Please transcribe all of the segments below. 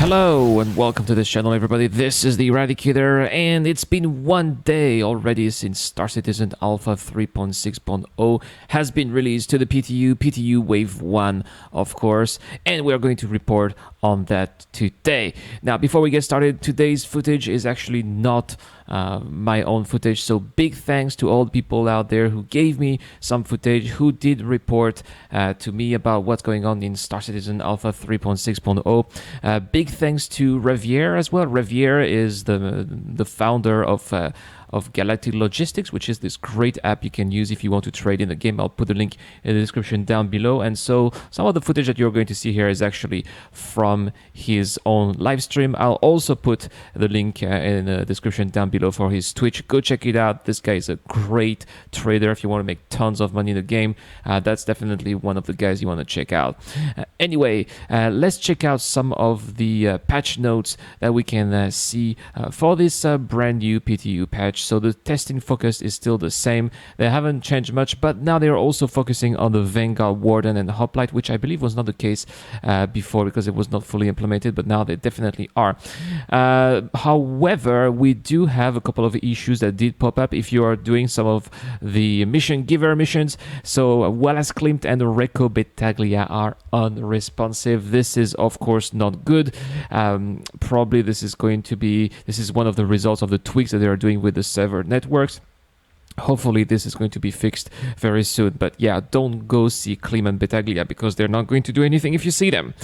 Hello and welcome to this channel, everybody. This is the Eradicator, and it's been one day already since Star Citizen Alpha 3.6.0 has been released to the PTU Wave 1, of course, and we are going to report on that today. Now, before we get started, today's footage is actually not my own footage, so big thanks to all the people out there who gave me some footage, who did report to me about what's going on in Star Citizen Alpha 3.6.0. Big thanks to Ravier as well. Ravier is the founder of Galactic Logistics, which is this great app you can use if you want to trade in the game. I'll put the link in the description down below. And so some of the footage that you're going to see here is actually from his own live stream. I'll also put the link in the description down below for his Twitch. Go check it out. This guy is a great trader. If you want to make tons of money in the game, that's definitely one of the guys you want to check out. Anyway, let's check out some of the patch notes that we can see for this brand new PTU patch. So the testing focus is still the same. They haven't changed much, but now they're also focusing on the Vanguard Warden and Hoplite, which I believe was not the case before because it was not fully implemented, but now they definitely are. However, we do have a couple of issues that did pop up if you are doing some of the mission giver missions. So Wallace Klimt and Reco Battaglia are unresponsive. This is of course not good. Probably this is one of the results of the tweaks that they are doing with the server networks. Hopefully this is going to be fixed very soon, but yeah, don't go see Klimt and Battaglia because they're not going to do anything if you see them.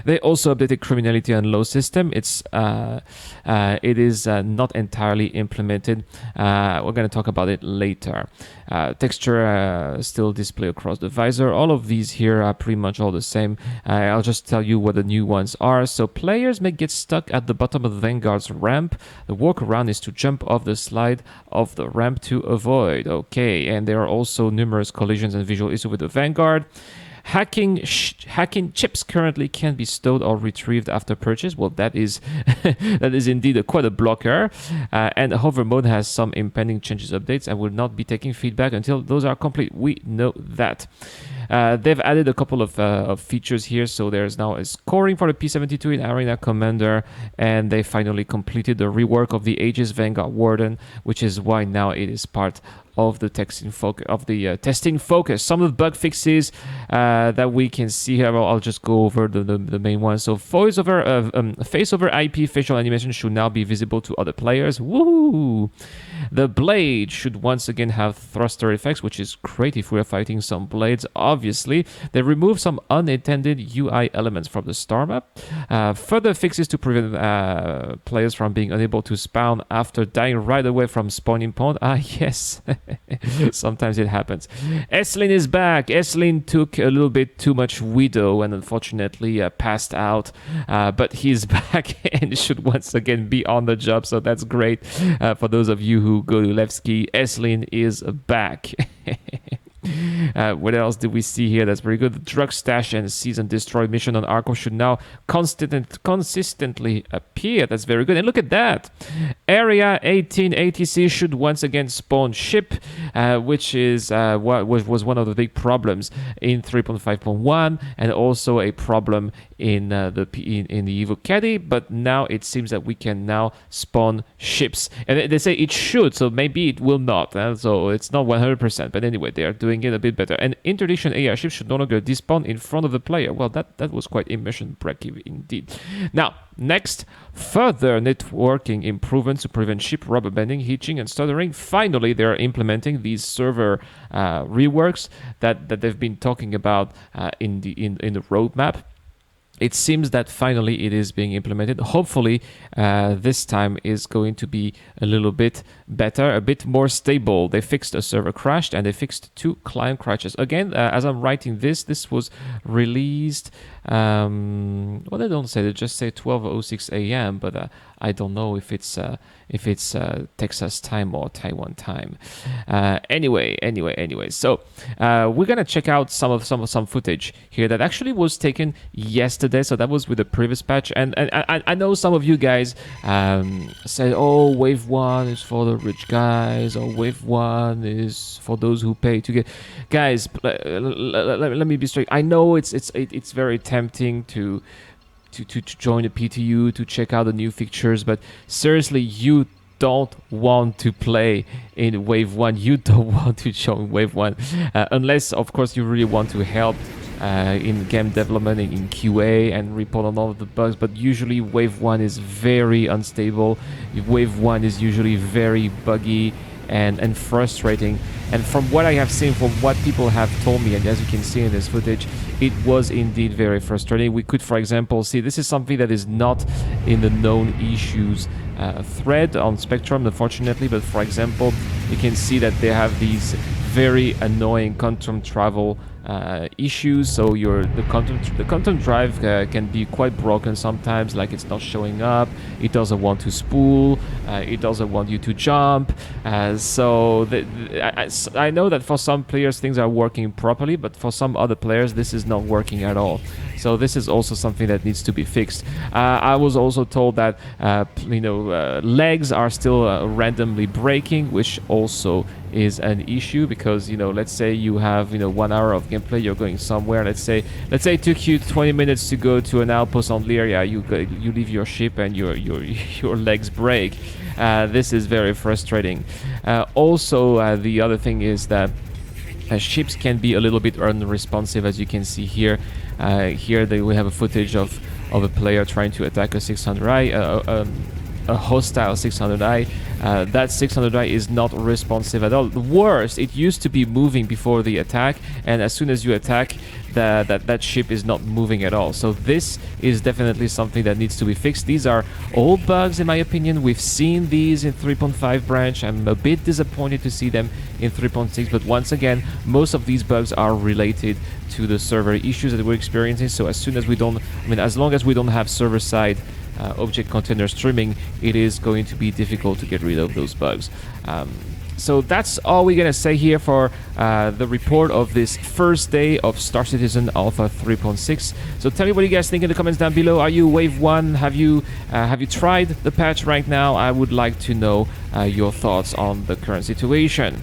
They also updated criminality and law system. It is not entirely implemented. We're going to talk about it later. Texture still display across the visor. All of these here are pretty much all the same. I'll just tell you what the new ones are. So players may get stuck at the bottom of the Vanguard's ramp. The workaround is to jump off the slide of the ramp to avoid. Okay, and there are also numerous collisions and visual issues with the Vanguard. Hacking chips currently can be stowed or retrieved after purchase. Well, that is that is indeed quite a blocker. And hover mode has some impending changes updates and will not be taking feedback until those are complete. We know that. They've added a couple of features here. So there's now a scoring for the P-72 in Arena Commander, and they finally completed the rework of the Aegis Vanguard Warden, which is why now it is part of the testing focus. Some of the bug fixes that we can see here, I'll just go over the main ones. So face over IP facial animation should now be visible to other players. Woohoo! The blade should once again have thruster effects, which is great if we're fighting some blades, obviously. They removed some unintended UI elements from the star map. Further fixes to prevent players from being unable to spawn after dying right away from spawning point. Yes. Sometimes it happens. Eslin is back. Eslin took a little bit too much Widow and unfortunately passed out, but he's back and should once again be on the job, so that's great. For those of you who go to Levski, Eslin is back. What else did we see here? That's very good. The drug stash and seize and destroy mission on Arkham should now consistently appear. That's very good. And look at that. Area 18 ATC should once again spawn ship, which is what was one of the big problems in 3.5.1 and also a problem in the Evo Caddy. But now it seems that we can now spawn ships, and they say it should, so maybe it will not. So it's not 100%, but anyway, they are doing it a bit better. And interdiction AI ships should no longer despawn in front of the player. Well, that was quite immersion breaking indeed. Now, next, further networking improvements to prevent ship rubber banding, hitching, and stuttering. Finally, they are implementing these server reworks that they've been talking about in the roadmap. It seems that finally it is being implemented. Hopefully, this time is going to be a little bit better, a bit more stable. They fixed a server crash and they fixed 2 client crashes. Again, as I'm writing this was released. Well, they don't say. They just say 12:06 a.m. But I don't know if it's Texas time or Taiwan time. Anyway. So we're gonna check out some footage here that actually was taken yesterday. So that was with the previous patch, and I know some of you guys said, "Oh, Wave 1 is for the rich guys," or "Wave 1 is for those who pay to get." Guys, let me be straight. I know it's very tempting to to join the PTU, to check out the new fixtures. But seriously, you don't want to play in Wave 1. You don't want to join Wave 1 unless, of course, you really want to help in game development, in QA, and report on all of the bugs. But usually Wave 1 is very unstable. Wave 1 is usually very buggy and frustrating. And from what I have seen, from what people have told me, and as you can see in this footage, it was indeed very frustrating. We could, for example, see this is something that is not in the known issues thread on Spectrum, unfortunately. But for example, you can see that they have these very annoying quantum travel issues. So the quantum drive can be quite broken sometimes, like it's not showing up, it doesn't want to spool, it doesn't want you to jump. So I know that for some players things are working properly, but for some other players this is not working at all. So this is also something that needs to be fixed. I was also told that legs are still randomly breaking, which also is an issue, because let's say you have 1 hour of gameplay, you're going somewhere, let's say it took you 20 minutes to go to an outpost on Lyria, you leave your ship and your legs break. This is very frustrating. Also, the other thing is that ships can be a little bit unresponsive, as you can see here. Here we have a footage of a player trying to attack a 600i, a hostile 600i. That 600i is not responsive at all. The worst, it used to be moving before the attack, and as soon as you attack, that ship is not moving at all. So this is definitely something that needs to be fixed. These are old bugs, in my opinion. We've seen these in 3.5 branch. I'm a bit disappointed to see them in 3.6, but once again, most of these bugs are related to the server issues that we're experiencing. So as long as we don't have server-side object container streaming, it is going to be difficult to get rid of those bugs. So that's all we're gonna say here for the report of this first day of Star Citizen Alpha 3.6. So tell me what you guys think in the comments down below. Are you Wave 1? Have you tried the patch right now? I would like to know your thoughts on the current situation.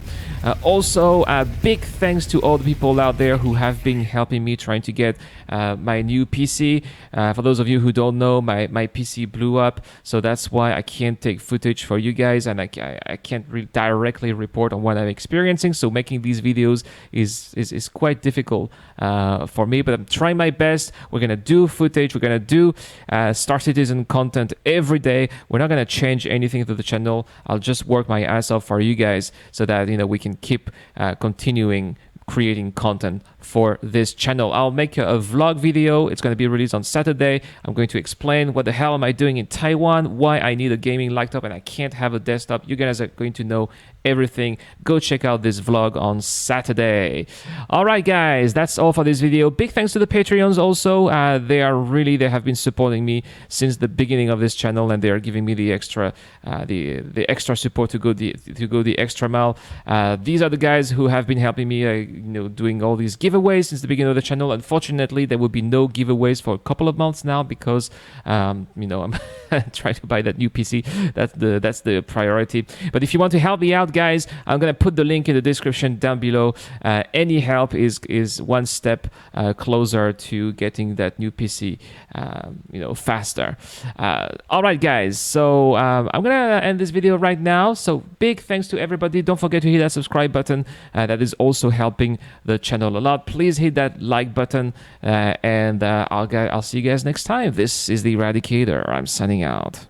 Also, big thanks to all the people out there who have been helping me trying to get my new PC. For those of you who don't know, my PC blew up, so that's why I can't take footage for you guys, and I can't directly report on what I'm experiencing. So making these videos is quite difficult for me, but I'm trying my best. We're gonna do footage, we're gonna do Star Citizen content every day. We're not gonna change anything to the channel. I'll just work my ass off for you guys so that we can keep continuing creating content for this channel. I'll make a vlog video. It's going to be released on Saturday. I'm going to explain what the hell am I doing in Taiwan, why I need a gaming laptop and I can't have a desktop. You guys are going to know everything. Go check out this vlog on Saturday. All right, guys, that's all for this video. Big thanks to the Patreons also. They have been supporting me since the beginning of this channel, and they are giving me the extra support to go the extra mile. These are the guys who have been helping me doing all these giveaways since the beginning of the channel. Unfortunately, there will be no giveaways for a couple of months now because I'm trying to buy that new PC. That's the priority. But if you want to help me out, guys, I'm gonna put the link in the description down below. Any help is one step closer to getting that new PC faster. All right, guys, so I'm gonna end this video right now. So big thanks to everybody. Don't forget to hit that subscribe button. That is also helping the channel a lot. Please hit that like button, and I'll see you guys next time. This is the Eradicator. I'm signing out.